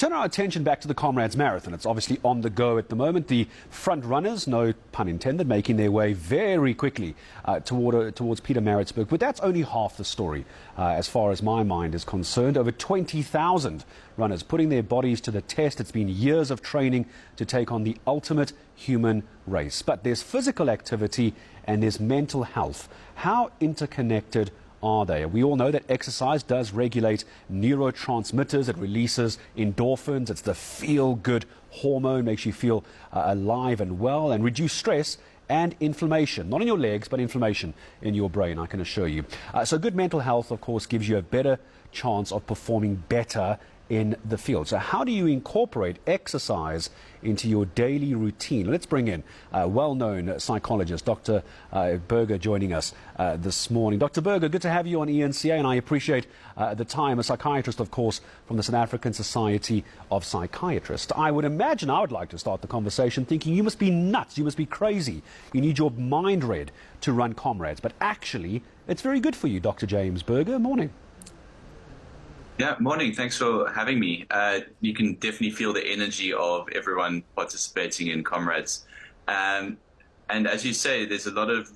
Turn our attention back to the Comrades Marathon. It's obviously on the go at the moment. The front runners, no pun intended, making their way very quickly towards Pietermaritzburg. But that's only half the story, as far as my mind is concerned. Over 20,000 runners putting their bodies to the test. It's been years of training to take on the ultimate human race. But there's physical activity and there's mental health. How interconnected are they? We all know that exercise does regulate neurotransmitters. It releases endorphins. It's the feel-good hormone, makes you feel alive and well, and reduce stress and inflammation. Not in your legs, but inflammation in your brain, I can assure you. So good mental health, of course, gives you a better chance of performing better in the field. So how do you incorporate exercise into your daily routine? Let's bring in a well-known psychologist, Dr. Berger, joining us this morning. Dr. Berger, good to have you on ENCA, and I appreciate the time. A psychiatrist, of course, from the South African Society of Psychiatrists. I would imagine I would like to start the conversation thinking you must be nuts, you must be crazy. You need your mind read to run Comrades. But actually, it's very good for you, Dr. James Berger. Morning. Yeah, morning. Thanks for having me. You can definitely feel the energy of everyone participating in Comrades. And as you say, there's a lot of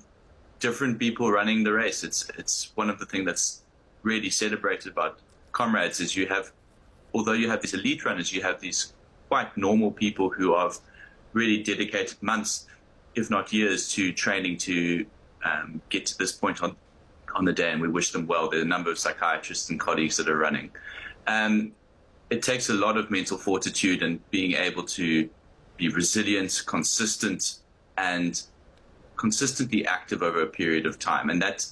different people running the race. It's one of the things that's really celebrated about Comrades is although you have these elite runners, you have these quite normal people who have really dedicated months, if not years, to training to get to this point on the day, and we wish them well. There are a number of psychiatrists and colleagues that are running. It takes a lot of mental fortitude and being able to be resilient, consistent, and consistently active over a period of time. And that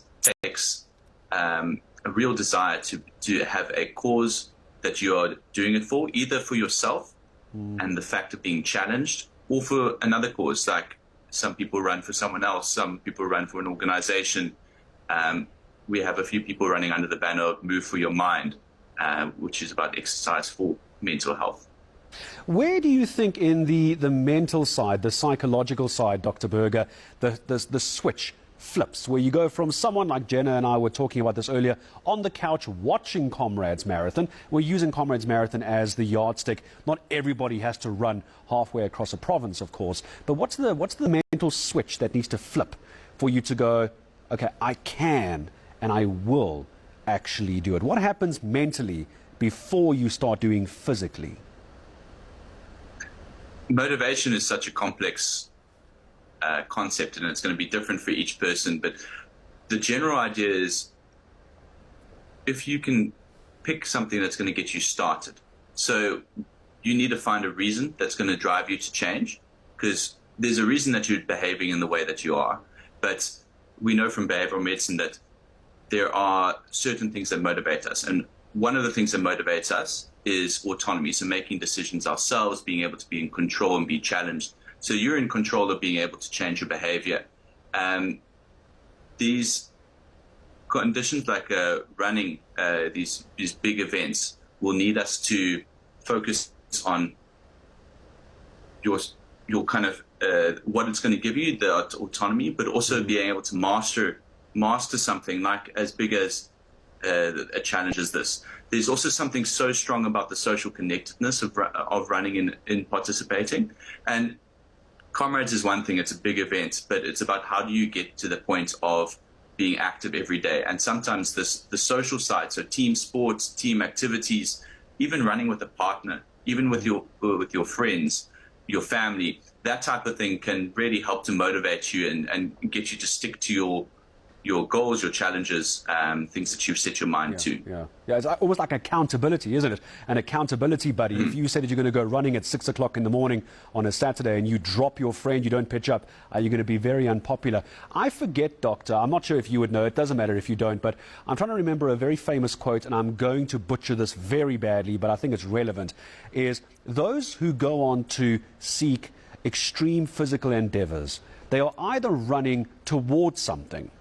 takes a real desire to have a cause that you are doing it for, either for yourself and the fact of being challenged, or for another cause. Like some people run for someone else, some people run for an organization. We have a few people running under the banner of Move for Your Mind, which is about exercise for mental health. Where do you think in the mental side, the psychological side, Dr. Berger, the switch flips, where you go from someone like Jenna and I were talking about this earlier, on the couch watching Comrades Marathon? We're using Comrades Marathon as the yardstick. Not everybody has to run halfway across a province, of course. But what's the mental switch that needs to flip for you to go, okay, I can and I will actually do it? What happens mentally before you start doing physically? Motivation is such a complex concept, and it's going to be different for each person. But the general idea is if you can pick something that's going to get you started. So you need to find a reason that's going to drive you to change, because there's a reason that you're behaving in the way that you are. But we know from behavioral medicine that there are certain things that motivate us. And one of the things that motivates us is autonomy. So making decisions ourselves, being able to be in control and be challenged. So you're in control of being able to change your behavior. These conditions like running these big events will need us to focus on your kind of what it's going to give you, the autonomy, but also being able to master something like as big as a challenge as this. There's also something so strong about the social connectedness of running in participating. And Comrades is one thing, it's a big event, but it's about how do you get to the point of being active every day. And sometimes the social side, so team sports, team activities, even running with a partner, even with your friends, your family, that type of thing can really help to motivate you and get you to stick to your goals, your challenges, things that you've set your mind to. Yeah, it's almost like accountability, isn't it? An accountability buddy. If you say that you're going to go running at 6 o'clock in the morning on a Saturday and you drop your friend, you don't pitch up, you're going to be very unpopular. I forget, Doctor, I'm not sure if you would know, it doesn't matter if you don't, but I'm trying to remember a very famous quote, and I'm going to butcher this very badly, but I think it's relevant, is those who go on to seek extreme physical endeavors, they are either running towards something,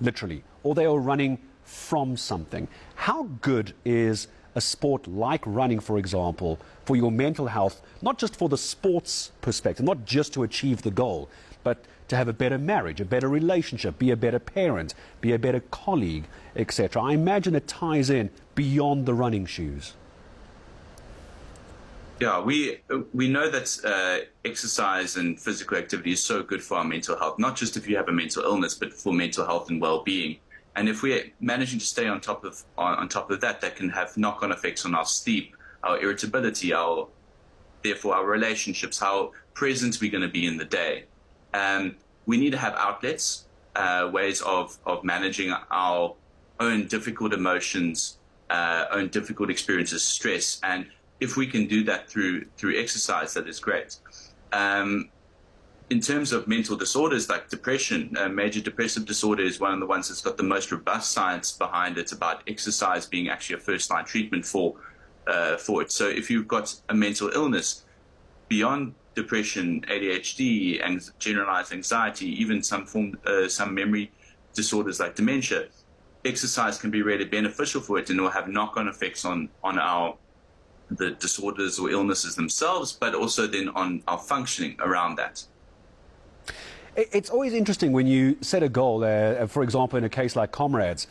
literally, or they are running from something. How good is a sport like running, for example, for your mental health, not just for the sports perspective, not just to achieve the goal, but to have a better marriage, a better relationship, be a better parent, be a better colleague, etc. I imagine it ties in beyond the running shoes. Yeah, we know that exercise and physical activity is so good for our mental health, not just if you have a mental illness, but for mental health and well-being. And if we're managing to stay on top of that, that can have knock-on effects on our sleep, our irritability, therefore our relationships, how present we're going to be in the day. We need to have outlets, ways of managing our own difficult emotions, own difficult experiences, stress, and if we can do that through exercise, that is great. In terms of mental disorders like depression, major depressive disorder is one of the ones that's got the most robust science behind it about exercise being actually a first-line treatment for it. So if you've got a mental illness beyond depression, ADHD, and generalized anxiety, even some memory disorders like dementia, exercise can be really beneficial for it, and it will have knock-on effects on the disorders or illnesses themselves, but also then on our functioning around that. It's always interesting when you set a goal, for example, in a case like Comrades,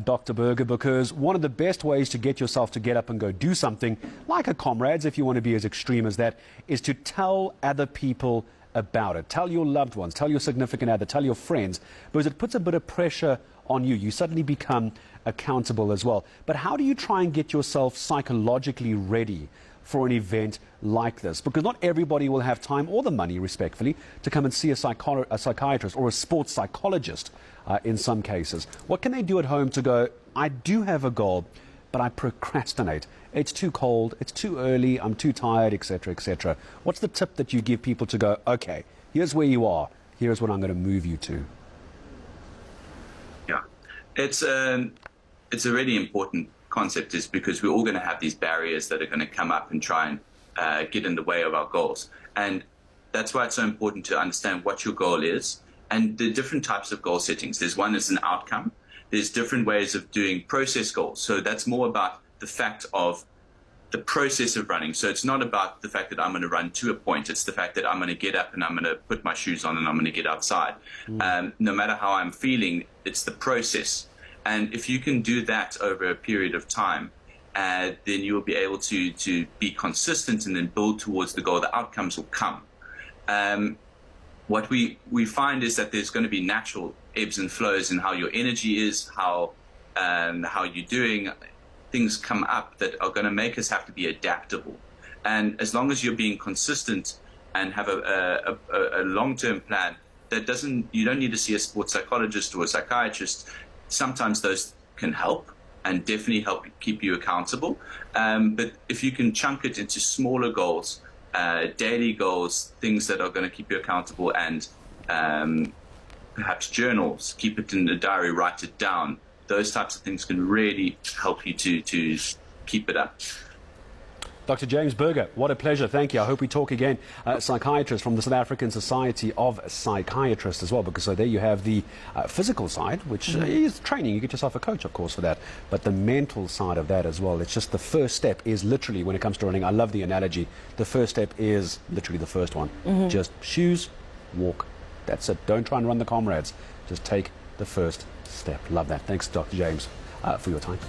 Dr. Berger, because one of the best ways to get yourself to get up and go do something, like a Comrades, if you want to be as extreme as that, is to tell other people about it. Tell your loved ones, tell your significant other, tell your friends, because it puts a bit of pressure on you. You suddenly become accountable as well. But how do you try and get yourself psychologically ready for an event like this? Because not everybody will have time or the money, respectfully, to come and see a psychiatrist or a sports psychologist in some cases. What can they do at home to go, I do have a goal, but I procrastinate. It's too cold, it's too early, I'm too tired, etc., etc. What's the tip that you give people to go, okay, here's where you are, here's what I'm going to move you to? Yeah, it's a really important concept, is because we're all going to have these barriers that are going to come up and try and get in the way of our goals. And that's why it's so important to understand what your goal is and the different types of goal settings. There's one as an outcome. There's different ways of doing process goals. So that's more about the fact of the process of running. So it's not about the fact that I'm going to run to a point. It's the fact that I'm going to get up and I'm going to put my shoes on and I'm going to get outside. No matter how I'm feeling, it's the process. And if you can do that over a period of time, then you will be able to be consistent and then build towards the goal. The outcomes will come. What we find is that there's going to be natural ebbs and flows in how your energy is, how you're doing. Things come up that are going to make us have to be adaptable. And as long as you're being consistent and have a long-term plan, you don't need to see a sports psychologist or a psychiatrist. Sometimes those can help and definitely help keep you accountable. But if you can chunk it into smaller goals, daily goals, things that are going to keep you accountable, and perhaps journals, keep it in the diary, write it down. Those types of things can really help you to keep it up. Dr. James Berger, what a pleasure. Thank you. I hope we talk again. Psychiatrist from the South African Society of Psychiatrists as well, because so there you have the physical side, which is training. You get yourself a coach, of course, for that. But the mental side of that as well. It's just the first step is literally, when it comes to running, I love the analogy. The first step is literally the first one. Just shoes, walk. That's it. Don't try and run the Comrades. Just take the first step. Love that. Thanks, Dr. James, for your time.